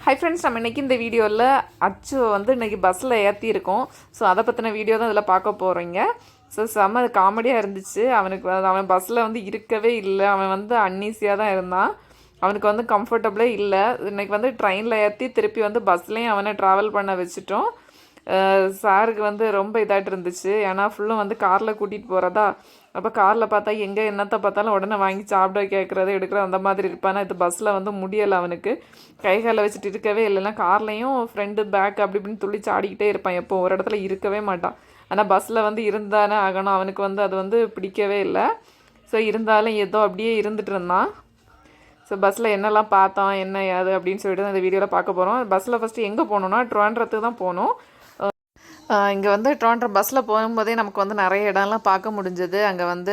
Hi friends, நம்ம இன்றைக்கி இந்த வீடியோவில் அச்சுவை வந்து இன்றைக்கி பஸ்ஸில் ஏற்றிருக்கோம். ஸோ அதை பற்றின வீடியோ தான் இதில் பார்க்க போகிறீங்க. ஸோ செம்ம காமெடியாக இருந்துச்சு. அவன் பஸ்ஸில் வந்து இருக்கவே இல்லை. அவன் வந்து அன்ஈஸியாக தான் இருந்தான். அவனுக்கு வந்து கம்ஃபர்டபுளே இல்லை. இன்றைக்கி வந்து ட்ரெயினில் ஏற்றி திருப்பி வந்து பஸ்லேயும் அவனை ட்ராவல் பண்ண வச்சுட்டோம். சாருக்கு வந்து ரொம்ப இதாகிட்டு இருந்துச்சு. ஏன்னா ஃபுல்லும் வந்து காரில் கூட்டிகிட்டு போகிறதா. அப்போ காரில் பார்த்தா எங்கே என்னத்தை பார்த்தாலும் உடனே வாங்கி சாப்பிட கேட்குறது எடுக்கிறது அந்த மாதிரி இருப்பானா. இது பஸ்ஸில் வந்து முடியலை. அவனுக்கு கைகாலில் வச்சுட்டு இருக்கவே இல்லைன்னா கார்லேயும் ஃப்ரெண்டு பேக் அப்படி இப்படின்னு துள்ளி சாடிக்கிட்டே இருப்பான். எப்போ ஒரு இடத்துல இருக்கவே மாட்டான். ஆனால் பஸ்ஸில் வந்து இருந்தானே ஆகணும். அவனுக்கு வந்து அது வந்து பிடிக்கவே இல்லை. ஸோ இருந்தாலும் ஏதோ அப்படியே இருந்துகிட்டு இருந்தான். ஸோ பஸ்ஸில் என்னெல்லாம் பார்த்தோம் என்ன அது அப்படின்னு சொல்லிட்டு அந்த வீடியோவில் பார்க்க போகிறோம். பஸ்ஸில் ஃபஸ்ட்டு எங்கே போகணுன்னா ட்ரிவாண்ட்ரத்துக்கு தான் போகணும். இங்கே வந்து ட்ரிவாண்ட்ரம் பஸ்ஸில் போகும்போதே நமக்கு வந்து நிறைய இடம்லாம் பார்க்க முடிஞ்சது. அங்கே வந்து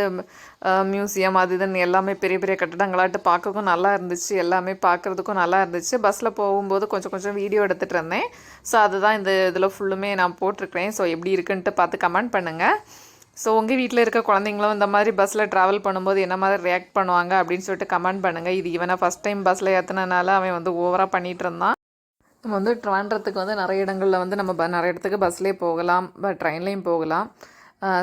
மியூசியம் அது இதுன்னு எல்லாமே பெரிய பெரிய கட்டடங்களாட்டு பார்க்கவும் நல்லா இருந்துச்சு. எல்லாமே பார்க்குறதுக்கும் நல்லா இருந்துச்சு. பஸ்ஸில் போகும்போது கொஞ்சம் கொஞ்சம் வீடியோ எடுத்துகிட்டு இருந்தேன். ஸோ அதுதான் இந்த இதில் ஃபுல்லுமே நான் போட்டிருக்கிறேன். ஸோ எப்படி இருக்குன்ட்டு பார்த்து கமெண்ட் பண்ணுங்கள். ஸோ உங்கள் வீட்டில் இருக்க குழந்தைங்களும் இந்த மாதிரி பஸ்ஸில் ட்ராவல் பண்ணும்போது என்ன மாதிரி ரியாக்ட் பண்ணுவாங்க அப்படின்னு சொல்லிட்டு கமெண்ட் பண்ணுங்கள். இது இவனை ஃபஸ்ட் டைம் பஸ்ஸில் ஏற்றினால அவன் வந்து ஓவராக பண்ணிகிட்டு இருந்தான். நம்ம வந்து ட்ரிவாண்ட்ரத்துக்கு வந்து நிறைய இடங்களில் வந்து நம்ம நிறைய இடத்துக்கு பஸ்லேயே போகலாம், ட்ரெயின்லேயும் போகலாம்.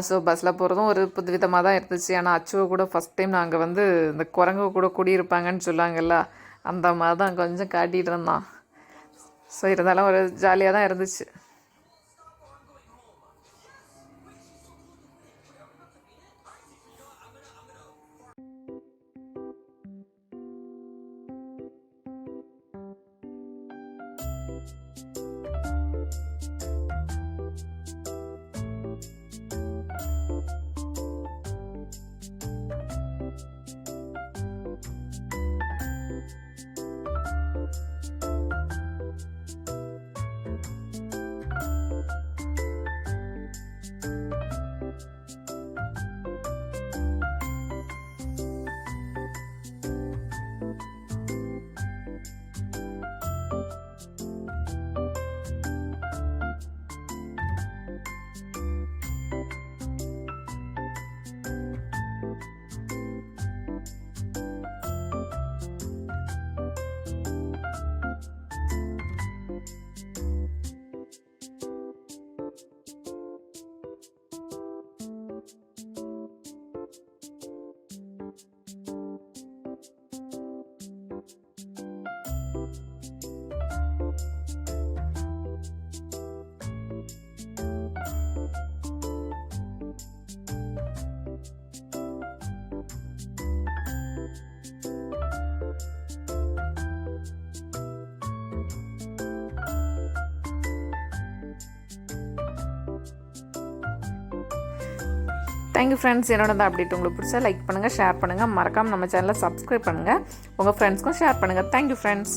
ஸோ பஸ்ஸில் போகிறதும் ஒரு புதுவிதமாக தான் இருந்துச்சு. ஆனால் அச்சுவை கூட ஃபஸ்ட் டைம் நாங்கள் வந்து இந்த குரங்கு கூட குடியிருப்பாங்கன்னு சொல்லாங்கல்ல, அந்த மாதிரி தான் கொஞ்சம் காட்டிகிட்டு இருந்தான். ஸோ இருந்தாலும் ஒரு ஜாலியாக தான் இருந்துச்சு. Thank you friends. என்னோட அந்த அப்டேட் உங்களுக்கு பிடிச்சா லைக் பண்ணுங்கள், ஷேர் பண்ணுங்கள், மறக்காமல் நம்ம சேனலை சப்ஸ்கிரைப் பண்ணுங்கள், உங்கள் ஃப்ரெண்ட்ஸ்க்கும் ஷேர் பண்ணுங்கள். Thank you friends.